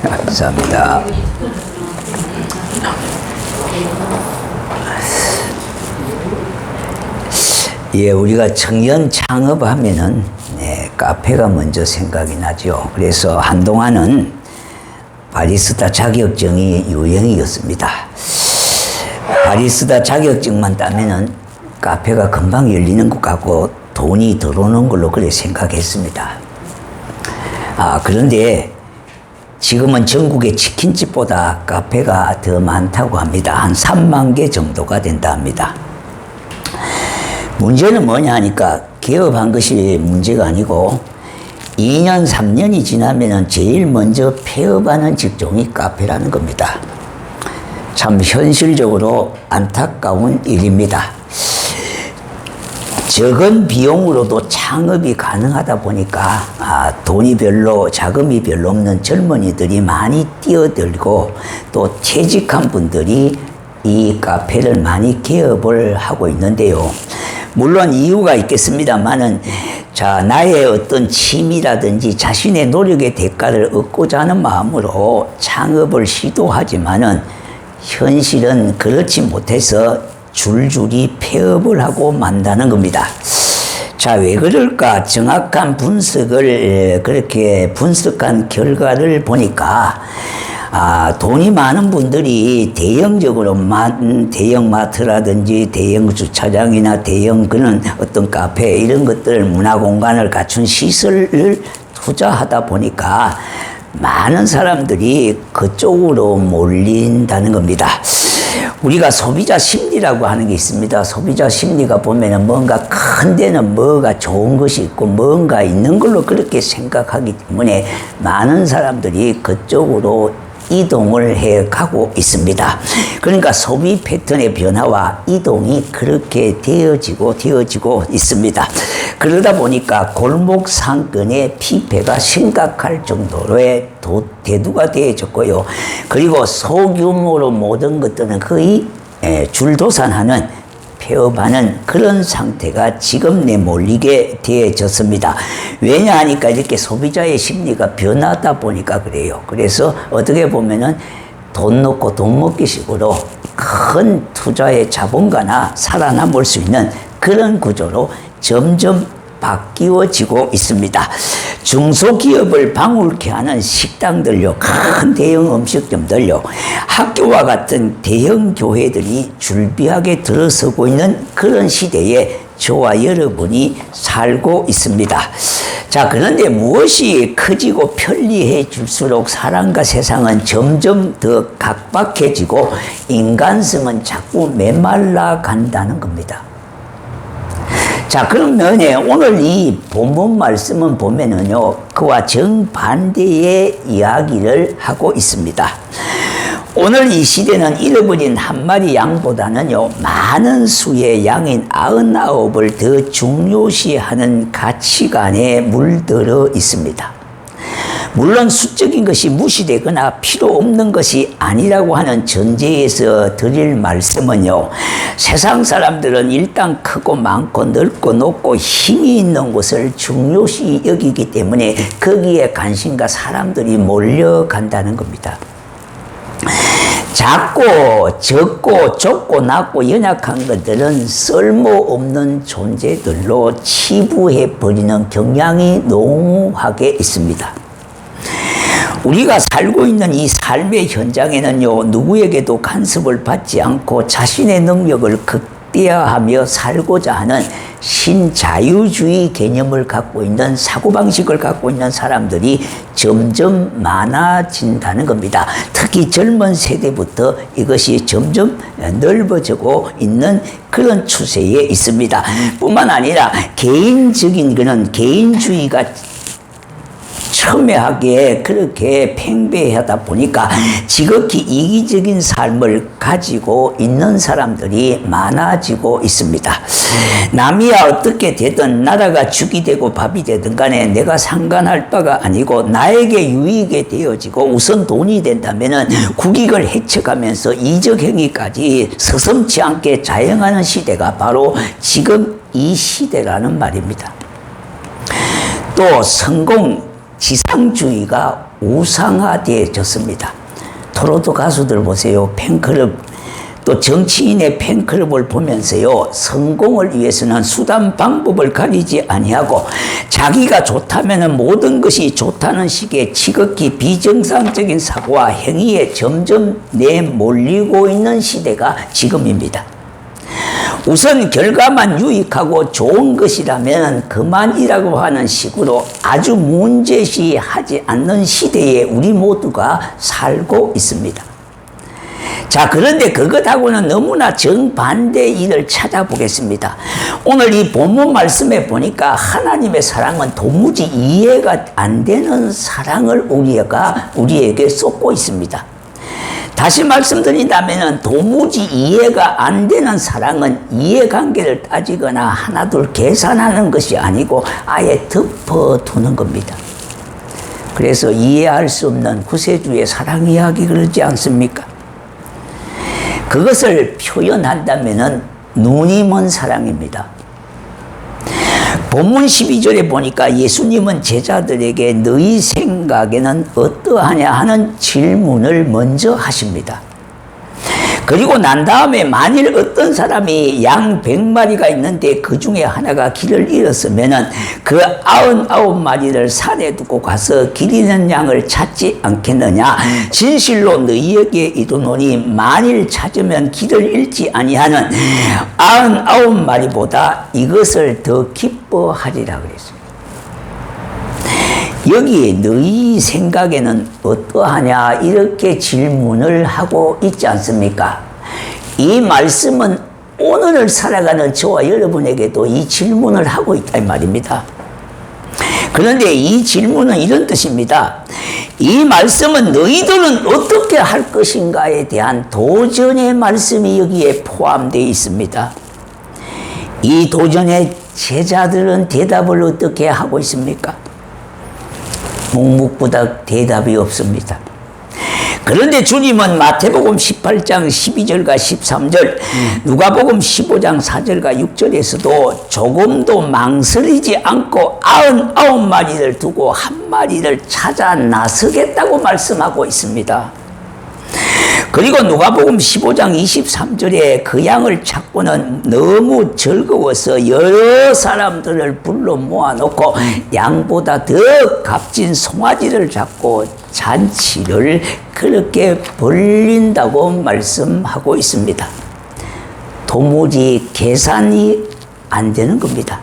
감사합니다. 예, 우리가 청년 창업하면은 카페가 먼저 생각이 나죠. 그래서 한동안은 바리스타 자격증이 유행이었습니다. 바리스타 자격증만 따면은 카페가 금방 열리는 것 같고 돈이 들어오는 걸로 그래 생각했습니다. 그런데 지금은 전국의 치킨집보다 카페가 더 많다고 합니다. 한 3만 개 정도가 된다 합니다. 문제는 뭐냐 하니까 개업한 것이 문제가 아니고 2년, 3년이 지나면 제일 먼저 폐업하는 직종이 카페라는 겁니다. 참 현실적으로 안타까운 일입니다. 적은 비용으로도 창업이 가능하다 보니까 돈이 별로, 자금이 별로 없는 젊은이들이 많이 뛰어들고 또 퇴직한 분들이 이 카페를 많이 개업을 하고 있는데요. 물론 이유가 있겠습니다만은 나의 어떤 취미라든지 자신의 노력의 대가를 얻고자 하는 마음으로 창업을 시도하지만은 현실은 그렇지 못해서 줄줄이 폐업을 하고 만다는 겁니다. 왜 그럴까? 정확한 분석을 그렇게 분석한 결과를 보니까 돈이 많은 분들이 대형적으로 대형 마트라든지 대형 주차장이나 대형 그런 어떤 카페 이런 것들 문화공간을 갖춘 시설을 투자하다 보니까 많은 사람들이 그쪽으로 몰린다는 겁니다. 우리가 소비자 심리라고 하는 게 있습니다. 소비자 심리가 보면은 뭔가 큰 데는 뭐가 좋은 것이 있고 뭔가 있는 걸로 그렇게 생각하기 때문에 많은 사람들이 그쪽으로 이동을 해 가고 있습니다. 그러니까 소비 패턴의 변화와 이동이 그렇게 되어지고 있습니다. 그러다 보니까 골목 상권의 피폐가 심각할 정도로의 대두가 되어졌고요. 그리고 소규모로 모든 것들은 거의 줄도산하는 폐업하는 그런 상태가 지금 내몰리게 되어졌습니다. 왜냐하니까 이렇게 소비자의 심리가 변하다 보니까 그래요. 그래서 어떻게 보면은 돈 넣고 돈 먹기 식으로 큰 투자의 자본가나 살아남을 수 있는 그런 구조로 점점 바뀌어지고 있습니다. 중소기업을 방울케 하는 식당들요, 큰 대형 음식점들요, 학교와 같은 대형 교회들이 줄비하게 들어서고 있는 그런 시대에 저와 여러분이 살고 있습니다. 그런데 무엇이 커지고 편리해 질수록 사람과 세상은 점점 더 각박해지고 인간성은 자꾸 메말라 간다는 겁니다. 그러면 오늘 이 본문 말씀은 보면은요, 그와 정반대의 이야기를 하고 있습니다. 오늘 이 시대는 잃어버린 한 마리 양보다는요, 많은 수의 양인 99을 더 중요시하는 가치관에 물들어 있습니다. 물론 수적인 것이 무시되거나 필요 없는 것이 아니라고 하는 전제에서 드릴 말씀은요, 세상 사람들은 일단 크고 많고 넓고 높고 힘이 있는 곳을 중요시 여기기 때문에 거기에 관심과 사람들이 몰려간다는 겁니다. 작고 적고 좁고 낮고 연약한 것들은 쓸모없는 존재들로 치부해버리는 경향이 농후하게 있습니다. 우리가 살고 있는 이 삶의 현장에는요, 누구에게도 간섭을 받지 않고 자신의 능력을 극대화하며 살고자 하는 신자유주의 개념을 갖고 있는, 사고방식을 갖고 있는 사람들이 점점 많아진다는 겁니다. 특히 젊은 세대부터 이것이 점점 넓어지고 있는 그런 추세에 있습니다. 뿐만 아니라 개인적인 그런 개인주의가 첨예하게 그렇게 팽배하다 보니까 지극히 이기적인 삶을 가지고 있는 사람들이 많아지고 있습니다. 남이야 어떻게 되든 나라가 죽이 되고 밥이 되든 간에 내가 상관할 바가 아니고 나에게 유익이 되어지고 우선 돈이 된다면은 국익을 해쳐가면서 이적 행위까지 서슴지 않게 자행하는 시대가 바로 지금 이 시대라는 말입니다. 또 성공, 지상주의가 우상화되어졌습니다. 트로트 가수들 보세요. 팬클럽, 또 정치인의 팬클럽을 보면서요, 성공을 위해서는 수단 방법을 가리지 아니하고 자기가 좋다면 모든 것이 좋다는 식의 지극히 비정상적인 사고와 행위에 점점 내몰리고 있는 시대가 지금입니다. 우선 결과만 유익하고 좋은 것이라면 그만이라고 하는 식으로 아주 문제시하지 않는 시대에 우리 모두가 살고 있습니다. 자, 그런데 그것하고는 너무나 정반대의 일을 찾아보겠습니다. 오늘 이 본문 말씀에 보니까 하나님의 사랑은 도무지 이해가 안 되는 사랑을 우리에게 쏟고 있습니다. 다시 말씀드린다면 도무지 이해가 안 되는 사랑은 이해관계를 따지거나 하나둘 계산하는 것이 아니고 아예 덮어두는 겁니다. 그래서 이해할 수 없는 구세주의 사랑 이야기 그러지 않습니까? 그것을 표현한다면 눈이 먼 사랑입니다. 본문 12절에 보니까 예수님은 제자들에게 너희 생각에는 어떠하냐 하는 질문을 먼저 하십니다. 그리고 난 다음에 만일 어떤 사람이 양 100마리가 있는데 그 중에 하나가 길을 잃었으면 그 99마리를 산에 두고 가서 길 잃는 양을 찾지 않겠느냐. 진실로 너희에게 이르노니 만일 찾으면 길을 잃지 아니하는 99마리보다 이것을 더 기뻐하리라 그랬습니다. 여기에 너희 생각에는 어떠하냐 이렇게 질문을 하고 있지 않습니까? 이 말씀은 오늘을 살아가는 저와 여러분에게도 이 질문을 하고 있다 이 말입니다. 그런데 이 질문은 이런 뜻입니다. 이 말씀은 너희들은 어떻게 할 것인가에 대한 도전의 말씀이 여기에 포함되어 있습니다. 이 도전의 제자들은 대답을 어떻게 하고 있습니까? 묵묵부답 대답이 없습니다. 그런데 주님은 마태복음 18장 12절과 13절, 누가복음 15장 4절과 6절에서도 조금도 망설이지 않고 99마리를 두고 한 마리를 찾아 나서겠다고 말씀하고 있습니다. 그리고 누가복음 15장 23절에 그 양을 찾고는 너무 즐거워서 여러 사람들을 불러 모아놓고 양보다 더 값진 송아지를 잡고 잔치를 그렇게 벌린다고 말씀하고 있습니다. 도무지 계산이 안 되는 겁니다.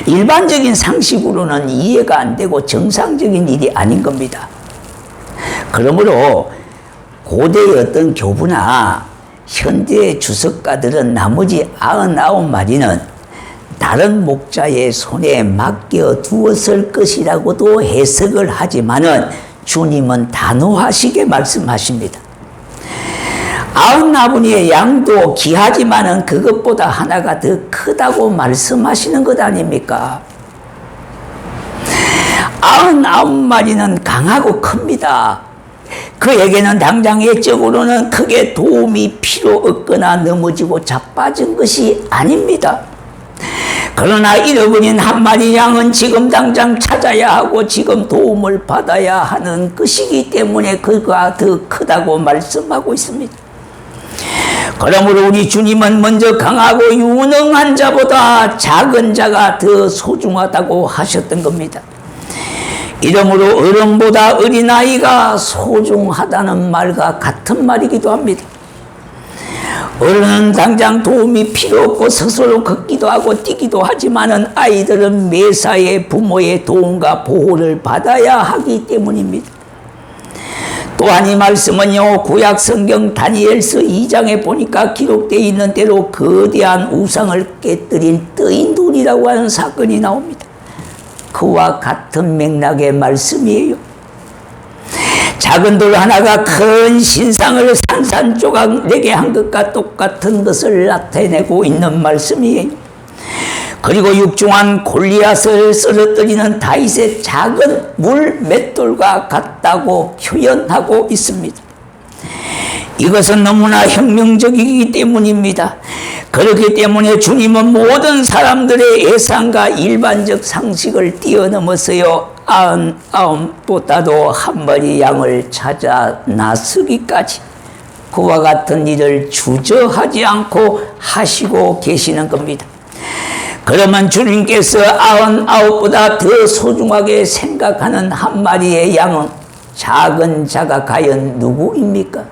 일반적인 상식으로는 이해가 안 되고 정상적인 일이 아닌 겁니다. 그러므로 고대의 어떤 교부나 현대의 주석가들은 나머지 99마리는 다른 목자의 손에 맡겨두었을 것이라고도 해석을 하지만은 주님은 단호하시게 말씀하십니다. 99마리의 양도 귀하지만은 그것보다 하나가 더 크다고 말씀하시는 것 아닙니까? 99마리는 강하고 큽니다. 그에게는 당장 예적으로는 크게 도움이 필요 없거나 넘어지고 자빠진 것이 아닙니다. 그러나 잃어버린 한 마리 양은 지금 당장 찾아야 하고 지금 도움을 받아야 하는 것이기 때문에 그가 더 크다고 말씀하고 있습니다. 그러므로 우리 주님은 먼저 강하고 유능한 자보다 작은 자가 더 소중하다고 하셨던 겁니다. 이러므로 어른보다 어린아이가 소중하다는 말과 같은 말이기도 합니다. 어른은 당장 도움이 필요 없고 스스로 걷기도 하고 뛰기도 하지만은 아이들은 매사에 부모의 도움과 보호를 받아야 하기 때문입니다. 또한 이 말씀은요, 구약 성경 다니엘서 2장에 보니까 기록되어 있는 대로 거대한 우상을 깨뜨린 뜨인 돌이라고 하는 사건이 나옵니다. 그와 같은 맥락의 말씀이에요. 작은 돌 하나가 큰 신상을 산산조각 내게 한 것과 똑같은 것을 나타내고 있는 말씀이에요. 그리고 육중한 골리앗을 쓰러뜨리는 다윗의 작은 물 맷돌과 같다고 표현하고 있습니다. 이것은 너무나 혁명적이기 때문입니다. 그렇기 때문에 주님은 모든 사람들의 예상과 일반적 상식을 뛰어넘어서요, 아흔아홉보다도 한 마리 양을 찾아 나서기까지 그와 같은 일을 주저하지 않고 하시고 계시는 겁니다. 그러면 주님께서 99보다 더 소중하게 생각하는 한 마리의 양은 작은 자가 과연 누구입니까?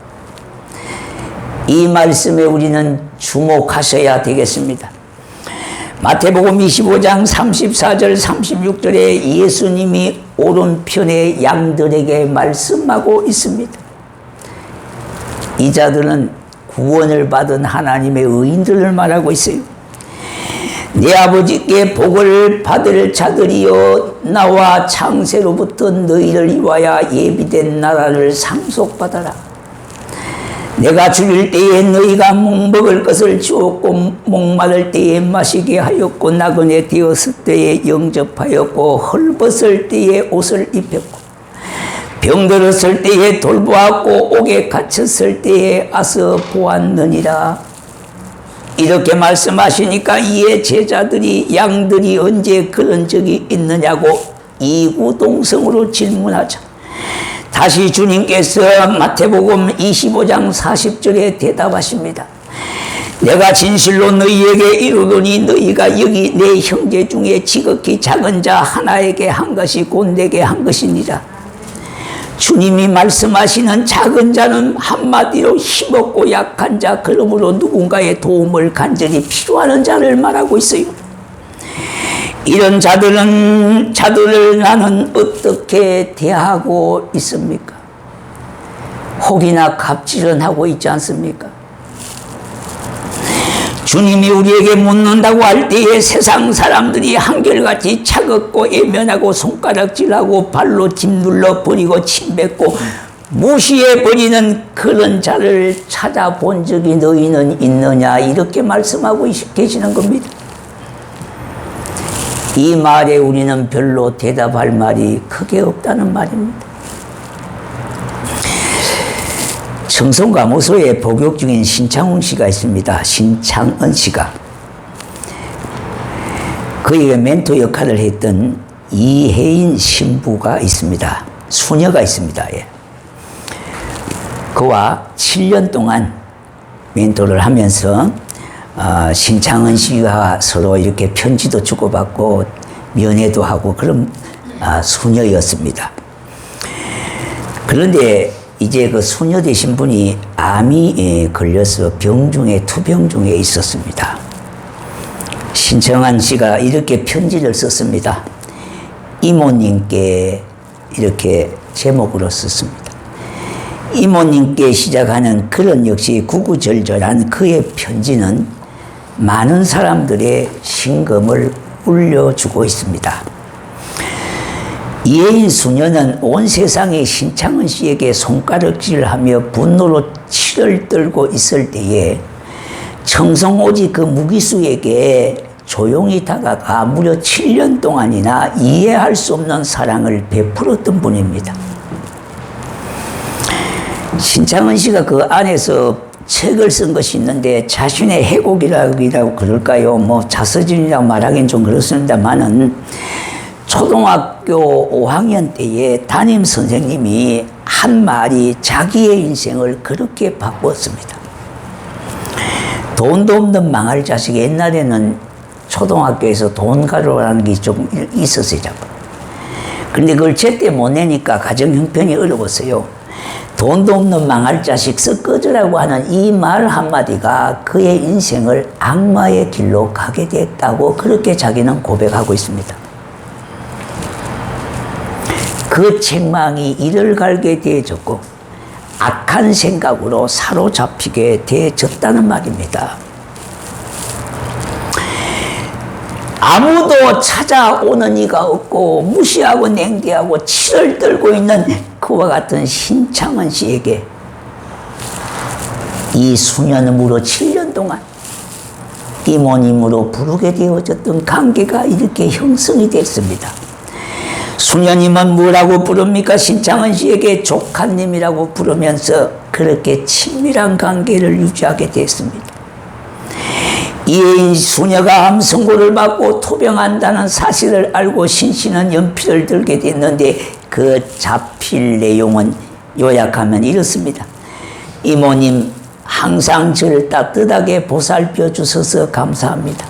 이 말씀에 우리는 주목하셔야 되겠습니다. 마태복음 25장 34절 36절에 예수님이 오른편의 양들에게 말씀하고 있습니다. 이 자들은 구원을 받은 하나님의 의인들을 말하고 있어요. 내 아버지께 복을 받을 자들이여, 나와 창세로부터 너희를 위하여 예비된 나라를 상속받아라. 내가 죽일 때에 너희가 먹을 것을 주었고, 목마를 때에 마시게 하였고, 나그네 되었을 때에 영접하였고, 헐벗을 때에 옷을 입혔고, 병들었을 때에 돌보았고, 옥에 갇혔을 때에 아서 보았느니라. 이렇게 말씀하시니까 이에 제자들이 양들이 언제 그런 적이 있느냐고 이구동성으로 질문하자, 다시 주님께서 마태복음 25장 40절에 대답하십니다. 내가 진실로 너희에게 이르노니 너희가 여기 내 형제 중에 지극히 작은 자 하나에게 한 것이 곧 내게 한 것이니라. 주님이 말씀하시는 작은 자는 한마디로 힘없고 약한 자, 그러므로 누군가의 도움을 간절히 필요하는 자를 말하고 있어요. 이런 자들을 나는 어떻게 대하고 있습니까? 혹이나 갑질은 하고 있지 않습니까? 주님이 우리에게 묻는다고 할 때에 세상 사람들이 한결같이 차갑고 예면하고 손가락질하고 발로 짓눌러 버리고 침뱉고 무시해 버리는 그런 자를 찾아본 적이 너희는 있느냐, 이렇게 말씀하고 계시는 겁니다. 이 말에 우리는 별로 대답할 말이 크게 없다는 말입니다. 청송가모소에 복역 중인 신창훈 씨가 있습니다. 신창은 씨가. 그에게 멘토 역할을 했던 이혜인 신부가 있습니다. 수녀가 있습니다. 예. 그와 7년 동안 멘토를 하면서 신창은 씨와 서로 이렇게 편지도 주고받고 면회도 하고 그런 수녀였습니다. 그런데 이제 그 수녀 되신 분이 암이 걸려서 투병 중에 있었습니다. 신청한 씨가 이렇게 편지를 썼습니다. 이모님께 이렇게 제목으로 썼습니다. 이모님께 시작하는 그런 역시 구구절절한 그의 편지는 많은 사람들의 심금을 울려주고 있습니다. 이혜인 수녀는 온 세상이 신창은 씨에게 손가락질하며 분노로 치를 떨고 있을 때에 청송오지 그 무기수에게 조용히 다가가 무려 7년 동안이나 이해할 수 없는 사랑을 베풀었던 분입니다. 신창은 씨가 그 안에서 책을 쓴 것이 있는데 자신의 해곡이라고 그럴까요? 자서전이라고 말하기는 좀 그렇습니다만은 초등학교 5학년 때에 담임 선생님이 한 말이 자기의 인생을 그렇게 바꿨습니다. 돈도 없는 망할 자식이, 옛날에는 초등학교에서 돈 가루라는 게 좀 있었어요. 그런데 그걸 제때 못 내니까 가정 형편이 어려웠어요. 돈도 없는 망할 자식 썩 꺼져라고 하는 이 말 한마디가 그의 인생을 악마의 길로 가게 됐다고 그렇게 자기는 고백하고 있습니다. 그 책망이 이를 갈게 되어졌고 악한 생각으로 사로잡히게 되어졌다는 말입니다. 아무도 찾아오는 이가 없고 무시하고 냉대하고 치를 떨고 있는 그와 같은 신창은 씨에게 이 수년은 무려 7년 동안 이모님으로 부르게 되어졌던 관계가 이렇게 형성이 됐습니다. 수녀님은 뭐라고 부릅니까? 신창은 씨에게 조카님이라고 부르면서 그렇게 친밀한 관계를 유지하게 됐습니다. 이혜인 수녀가 암 선고를 받고 토병한다는 사실을 알고 신씨는 연필을 들게 됐는데 그 자필 내용은 요약하면 이렇습니다. 이모님 항상 저를 따뜻하게 보살펴 주셔서 감사합니다.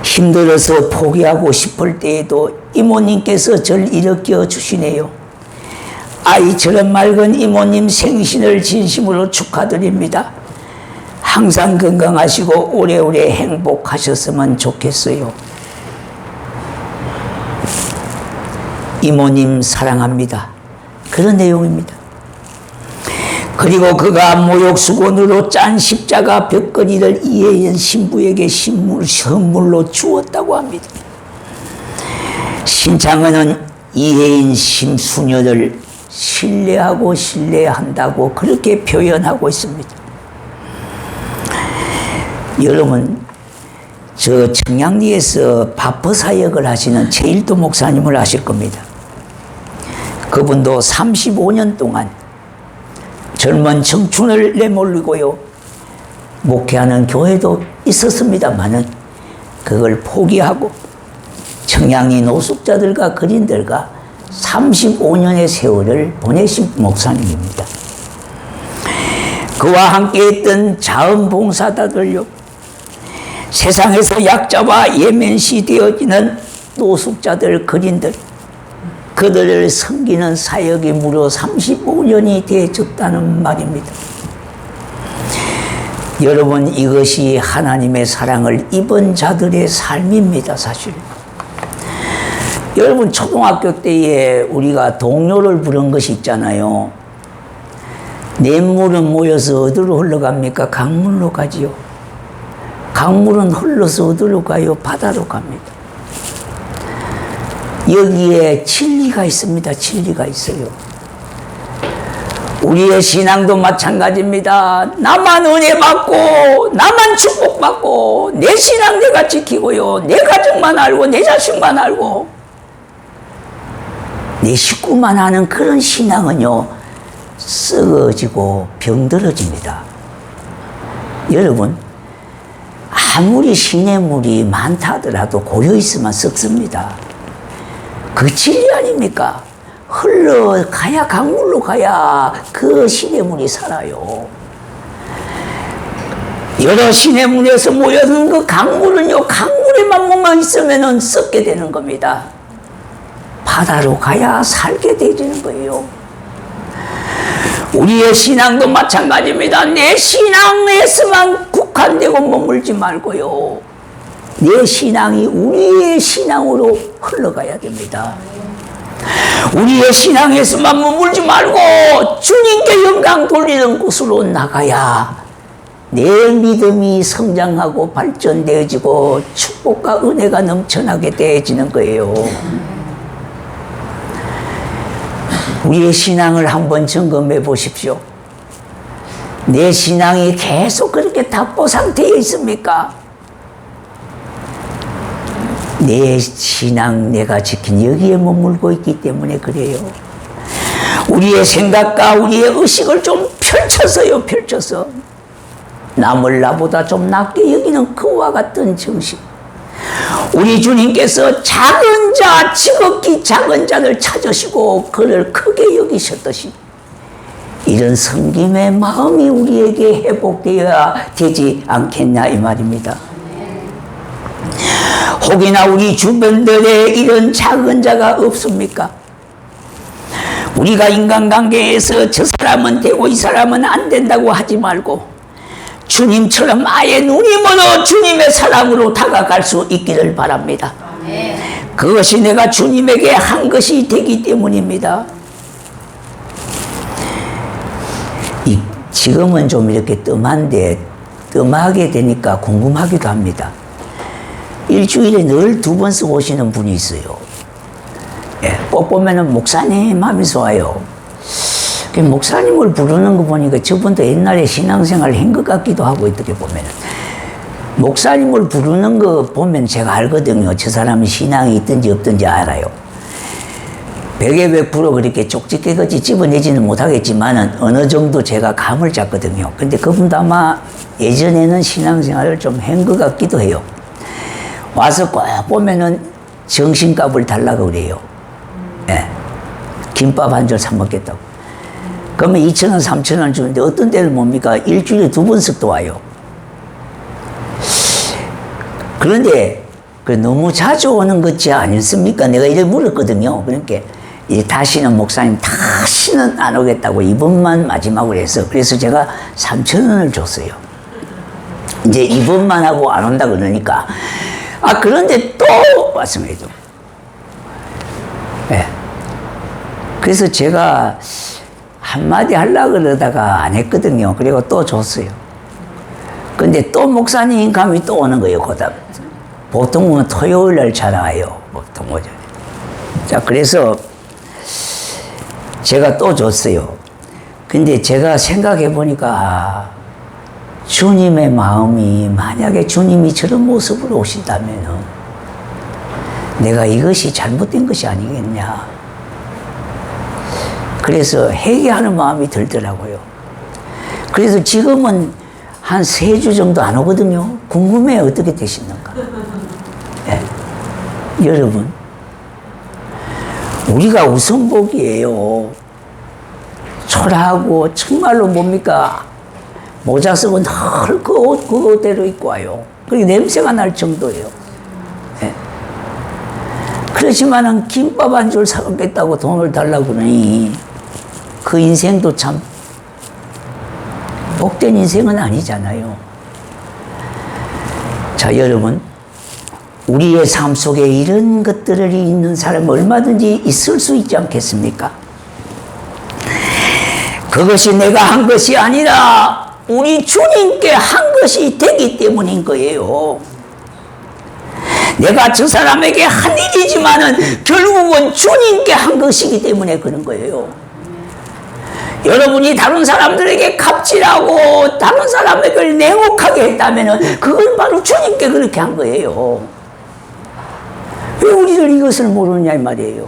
힘들어서 포기하고 싶을 때에도 이모님께서 저를 일으켜 주시네요. 아이처럼 맑은 이모님 생신을 진심으로 축하드립니다. 항상 건강하시고 오래오래 행복하셨으면 좋겠어요. 이모님 사랑합니다. 그런 내용입니다. 그리고 그가 모욕수건으로 짠 십자가 벽걸이를 이혜연 신부에게 선물로 주었다고 합니다. 신창은은 이혜인 심수녀를 신뢰하고 신뢰한다고 그렇게 표현하고 있습니다. 여러분, 저 청량리에서 바퍼 사역을 하시는 최일도 목사님을 아실 겁니다. 그분도 35년 동안 젊은 청춘을 내몰리고요, 목회하는 교회도 있었습니다만은 그걸 포기하고 청량리 노숙자들과 그린들과 35년의 세월을 보내신 목사님입니다. 그와 함께 했던 자원봉사자들요, 세상에서 약자와 예멘시 되어지는 노숙자들, 그린들, 그들을 섬기는 사역이 무려 35년이 되어졌다는 말입니다. 여러분, 이것이 하나님의 사랑을 입은 자들의 삶입니다, 사실. 여러분, 초등학교 때에 우리가 동요를 부른 것이 있잖아요. 냇물은 모여서 어디로 흘러갑니까? 강물로 가지요. 강물은 흘러서 어디로 가요? 바다로 갑니다. 여기에 진리가 있습니다. 진리가 있어요. 우리의 신앙도 마찬가지입니다. 나만 은혜 받고 나만 축복받고 내 신앙 내가 지키고요, 내 가정만 알고 내 자식만 알고 내 식구만 하는 그런 신앙은요, 썩어지고 병들어집니다. 여러분, 아무리 시냇물이 많다 하더라도 고여있으면 썩습니다. 그 진리 아닙니까? 흘러가야, 강물로 가야 그 시냇물이 살아요. 여러 시냇물에서 모여드는 그 강물은요, 강물에만 몸만 있으면 썩게 되는 겁니다. 바다로 가야 살게 되지는 거예요. 우리의 신앙도 마찬가지입니다. 내 신앙에서만 국한되고 머물지 말고요, 내 신앙이 우리의 신앙으로 흘러가야 됩니다. 우리의 신앙에서만 머물지 말고 주님께 영광 돌리는 곳으로 나가야 내 믿음이 성장하고 발전되어지고 축복과 은혜가 넘쳐나게 되어지는 거예요. 우리의 신앙을 한번 점검해 보십시오. 내 신앙이 계속 그렇게 답보 상태에 있습니까? 내 신앙 내가 지킨 여기에 머물고 있기 때문에 그래요. 우리의 생각과 우리의 의식을 좀 펼쳐서요, 펼쳐서 남을 나보다 좀 낮게 여기는 그와 같은 정신. 우리 주님께서 작은 자, 지극히 작은 자를 찾으시고 그를 크게 여기셨듯이 이런 섬김의 마음이 우리에게 회복되어야 되지 않겠냐 이 말입니다. 혹이나 우리 주변들에 이런 작은 자가 없습니까? 우리가 인간관계에서 저 사람은 되고 이 사람은 안 된다고 하지 말고 주님처럼 아예 눈이 멀어 주님의 사랑으로 다가갈 수 있기를 바랍니다. 그것이 내가 주님에게 한 것이 되기 때문입니다. 지금은 좀 이렇게 뜸한데 뜸하게 되니까 궁금하기도 합니다. 일주일에 늘 2번씩 오시는 분이 있어요. 예, 꼭 보면은 목사님 하면서 와요. 목사님을 부르는 거 보니까 저분도 옛날에 신앙생활을 한 것 같기도 하고, 어떻게 보면은. 목사님을 부르는 거 보면 제가 알거든요. 저 사람이 신앙이 있든지 없든지 알아요. 100% 그렇게 쪽집게같이 집어내지는 못하겠지만은 어느 정도 제가 감을 잡거든요. 근데 그분도 아마 예전에는 신앙생활을 좀 한 것 같기도 해요. 와서 꼭 보면은 정신값을 달라고 그래요. 예. 김밥 한 줄 사 먹겠다고. 그러면 2,000원, 3,000원 주는데 어떤 때는 뭡니까? 일주일에 2번씩도 와요. 그런데 너무 자주 오는 것이 아니었습니까? 내가 이래 물었거든요. 그러니까 이제 다시는 목사님 다시는 안 오겠다고 이번만 마지막으로 해서 그래서 제가 3,000원을 줬어요. 이제 이번만 하고 안 온다 그러니까 그런데 또 말씀해줘. 예. 그래서 제가 한마디 하려고 그러다가 안 했거든요. 그리고 또 줬어요. 근데 또 목사님 감이 또 오는 거예요. 그다음 보통은 토요일 날 잘 와요. 보통 오죠. 자, 그래서 제가 또 줬어요. 근데 제가 생각해 보니까 주님의 마음이 만약에 주님이 저런 모습으로 오신다면 내가 이것이 잘못된 것이 아니겠냐. 그래서 회개하는 마음이 들더라고요. 그래서 지금은 한 3주 정도 안 오거든요. 궁금해요. 어떻게 되시는가. 네. 여러분, 우리가 우선복이에요. 초라하고 정말로 뭡니까? 모자 쓰고 늘 그 옷 그대로 입고 와요. 그리고 냄새가 날 정도예요. 네. 그렇지만은 김밥 한 줄 사먹겠다고 돈을 달라고 그러니 그 인생도 참 복된 인생은 아니잖아요. 자, 여러분, 우리의 삶 속에 이런 것들이 있는 사람은 얼마든지 있을 수 있지 않겠습니까? 그것이 내가 한 것이 아니라 우리 주님께 한 것이 되기 때문인 거예요. 내가 저 사람에게 한 일이지만은 결국은 주님께 한 것이기 때문에 그런 거예요. 여러분이 다른 사람들에게 갑질하고 다른 사람에게 냉혹하게 했다면은 그건 바로 주님께 그렇게 한 거예요. 왜 우리들 이것을 모르느냐 이 말이에요.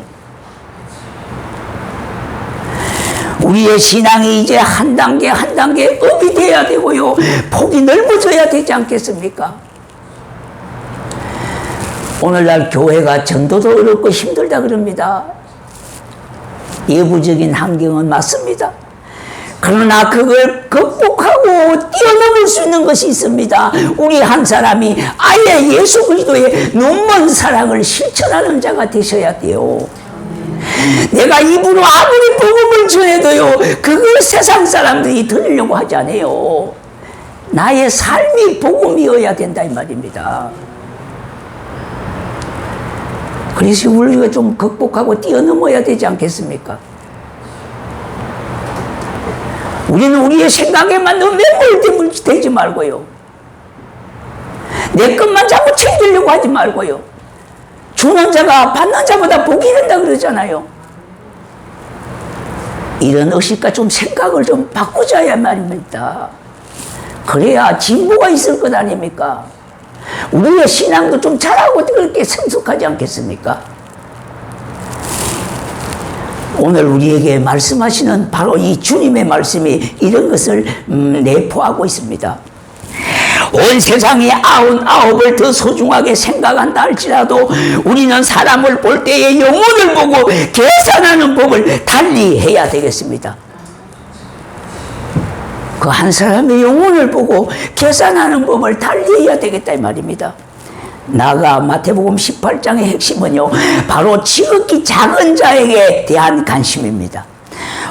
우리의 신앙이 이제 한 단계 한 단계 업이 돼야 되고요. 폭이 넓어져야 되지 않겠습니까? 오늘날 교회가 전도도 어렵고 힘들다 그럽니다. 예부적인 환경은 맞습니다. 그러나 그걸 극복하고 뛰어넘을 수 있는 것이 있습니다. 우리 한 사람이 아예 예수 그리스도의 눈먼 사랑을 실천하는 자가 되셔야 돼요. 내가 입으로 아무리 복음을 전해도요, 그걸 세상 사람들이 들으려고 하지 않아요. 나의 삶이 복음이어야 된다 이 말입니다. 그래서 우리가 좀 극복하고 뛰어넘어야 되지 않겠습니까? 우리는 우리의 생각에만 너무 매몰되지 말고요. 내 것만 자꾸 챙기려고 하지 말고요. 주는 자가 받는 자보다 복이 된다 그러잖아요. 이런 의식과 좀 생각을 좀 바꾸자야 말입니다. 그래야 진보가 있을 것 아닙니까? 우리의 신앙도 좀 잘하고 그렇게 성숙하지 않겠습니까? 오늘 우리에게 말씀하시는 바로 이 주님의 말씀이 이런 것을 내포하고 있습니다. 온 세상에 99을 더 소중하게 생각한다 할지라도 우리는 사람을 볼 때에 영혼을 보고 계산하는 법을 달리 해야 되겠습니다. 그 한 사람의 영혼을 보고 계산하는 법을 달리 해야 되겠다 이 말입니다. 나가 마태복음 18장의 핵심은요, 바로 지극히 작은 자에게 대한 관심입니다.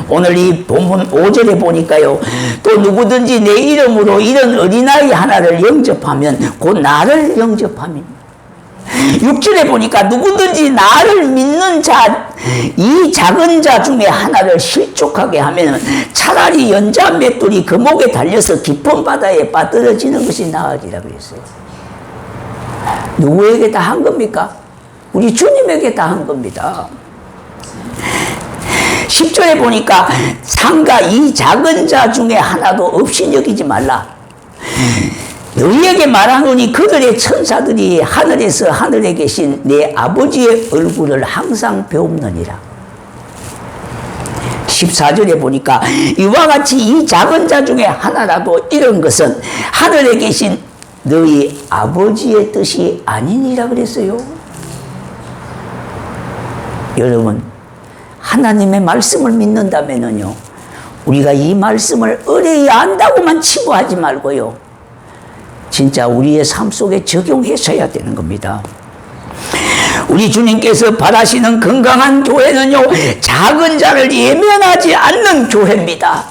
오늘 이 본문 5절에 보니까요, 또 누구든지 내 이름으로 이런 어린아이 하나를 영접하면 곧 나를 영접함입니다. 6절에 보니까 누구든지 나를 믿는 자, 이 작은 자 중에 하나를 실족하게 하면 차라리 연자 맷돌이 그 목에 달려서 깊은 바다에 빠뜨려지는 것이 나으리라 그랬어요. 누구에게 다 한 겁니까? 우리 주님에게 다 한 겁니다. 10절에 보니까 상가 이 작은 자 중에 하나도 없이 여기지 말라. 너희에게 말하노니 그들의 천사들이 하늘에서 하늘에 계신 내 아버지의 얼굴을 항상 배움느니라. 14절에 보니까 이와 같이 이 작은 자 중에 하나라도 이런 것은 하늘에 계신 너희 아버지의 뜻이 아니니라 그랬어요. 여러분, 하나님의 말씀을 믿는다면요, 우리가 이 말씀을 의뢰히 안다고만 치부하지 말고요, 진짜 우리의 삶 속에 적용해서야 되는 겁니다. 우리 주님께서 바라시는 건강한 교회는요, 작은 자를 예면하지 않는 교회입니다.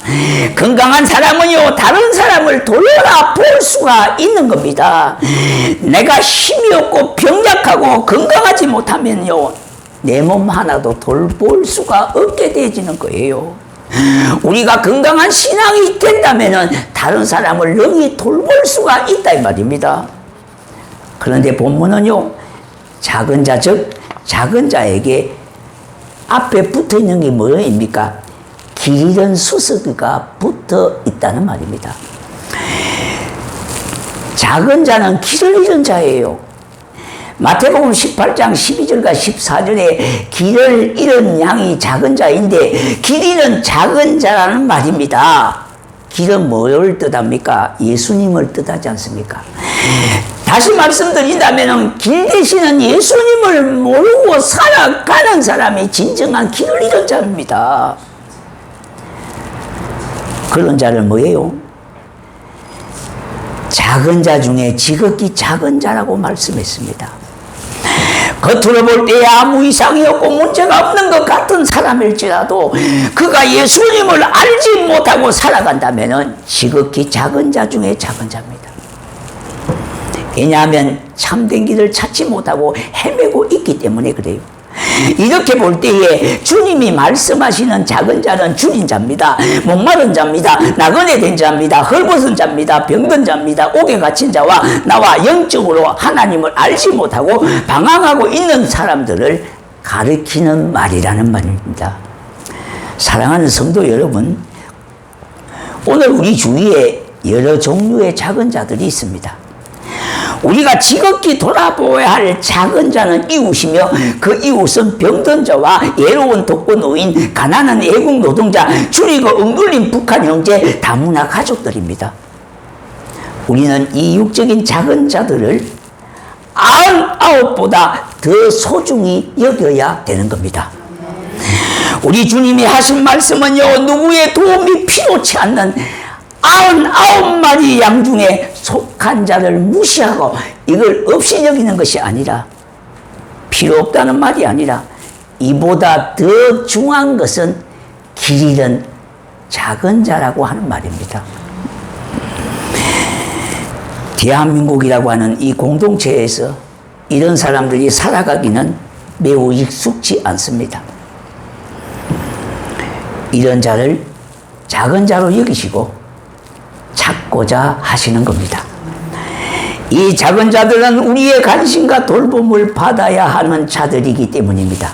건강한 사람은요, 다른 사람을 돌아볼 수가 있는 겁니다. 내가 힘이 없고 병약하고 건강하지 못하면요, 내 몸 하나도 돌볼 수가 없게 되어지는 거예요. 우리가 건강한 신앙이 된다면 다른 사람을 능히 돌볼 수가 있다 이 말입니다. 그런데 본문은요, 작은 자, 즉 작은 자에게 앞에 붙어 있는 게 뭐입니까? 길 잃은 수수기가 붙어 있다는 말입니다. 작은 자는 길을 잃은 자예요. 마태복음 18장 12절과 14절에 길을 잃은 양이 작은 자인데, 길 잃은 작은 자라는 말입니다. 길은 뭘 뜻합니까? 예수님을 뜻하지 않습니까? 다시 말씀드린다면 길 대신은 예수님을 모르고 살아가는 사람이 진정한 길을 잃은 자입니다. 그런 자를 뭐예요? 작은 자 중에 지극히 작은 자라고 말씀했습니다. 겉으로 볼 때 아무 이상이 없고 문제가 없는 것 같은 사람일지라도 그가 예수님을 알지 못하고 살아간다면 지극히 작은 자 중에 작은 자입니다. 왜냐하면 참된 길을 찾지 못하고 헤매고 있기 때문에 그래요. 이렇게 볼 때에 주님이 말씀하시는 작은 자는 줄인 자입니다. 목마른 자입니다. 나그네 된 자입니다. 헐벗은 자입니다. 병든 자입니다. 옥에 갇힌 자와 나와 영적으로 하나님을 알지 못하고 방황하고 있는 사람들을 가리키는 말이라는 말입니다. 사랑하는 성도 여러분, 오늘 우리 주위에 여러 종류의 작은 자들이 있습니다. 우리가 지극히 돌아보아야 할 작은 자는 이웃이며, 그 이웃은 병든 자와 예로운 독거노인, 가난한 애국 노동자, 줄이고 엉눌린 북한 형제, 다문화 가족들입니다. 우리는 이 육적인 작은 자들을 99보다 더 소중히 여겨야 되는 겁니다. 우리 주님이 하신 말씀은요, 누구의 도움이 필요치 않는 99마리 양 중에 속한 자를 무시하고 이걸 없이 여기는 것이 아니라, 필요 없다는 말이 아니라, 이보다 더 중요한 것은 길 잃은 작은 자라고 하는 말입니다. 대한민국이라고 하는 이 공동체에서 이런 사람들이 살아가기는 매우 익숙지 않습니다. 이런 자를 작은 자로 여기시고 찾고자 하시는 겁니다. 이 작은 자들은 우리의 관심과 돌봄을 받아야 하는 자들이기 때문입니다.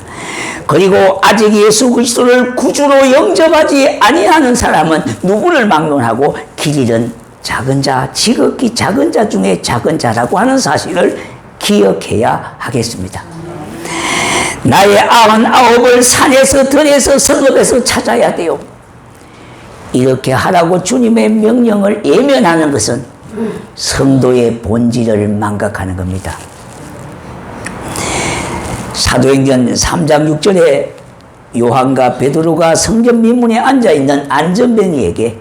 그리고 아직 예수 그리스도를 구주로 영접하지 아니하는 사람은 누구를 막론하고 길 잃은 작은 자, 지극히 작은 자 중에 작은 자라고 하는 사실을 기억해야 하겠습니다. 나의 99을 산에서 들에서 성읍에서 찾아야 돼요. 이렇게 하라고 주님의 명령을 예면하는 것은 성도의 본질을 망각하는 겁니다. 사도행전 3장 6절에 요한과 베드로가 성전 미문에 앉아있는 안전뱅이에게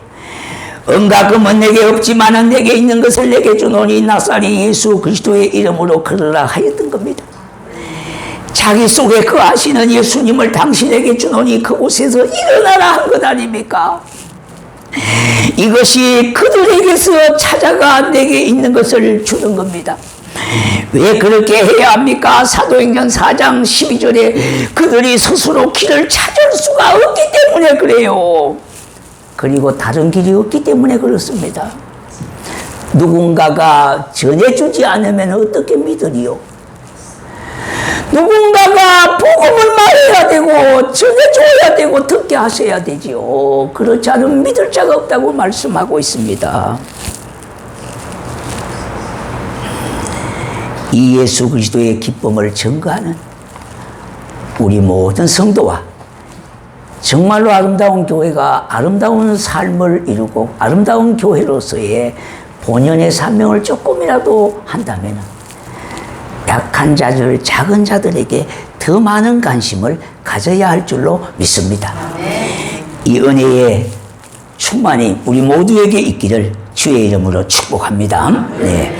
은과 금은 내게 없지만은 내게 있는 것을 내게 주노니 나사렛 예수 그리스도의 이름으로 걸으라 하였던 겁니다. 자기 속에 그 아시는 예수님을 당신에게 주노니 그곳에서 일어나라 한 것 아닙니까? 이것이 그들에게서 찾아가 내게 있는 것을 주는 겁니다. 왜 그렇게 해야 합니까? 사도행전 4장 12절에 그들이 스스로 길을 찾을 수가 없기 때문에 그래요. 그리고 다른 길이 없기 때문에 그렇습니다. 누군가가 전해주지 않으면 어떻게 믿으리요? 누군가가 복음을 말해야 되고 전해줘야 되고 듣게 하셔야 되지요. 그렇지 않으면 믿을 자가 없다고 말씀하고 있습니다. 이 예수 그리스도의 기쁨을 증거하는 우리 모든 성도와 정말로 아름다운 교회가 아름다운 삶을 이루고 아름다운 교회로서의 본연의 사명을 조금이라도 한다면 약한 자들, 작은 자들에게 더 많은 관심을 가져야 할 줄로 믿습니다. 이 은혜의 충만이 우리 모두에게 있기를 주의 이름으로 축복합니다. 네.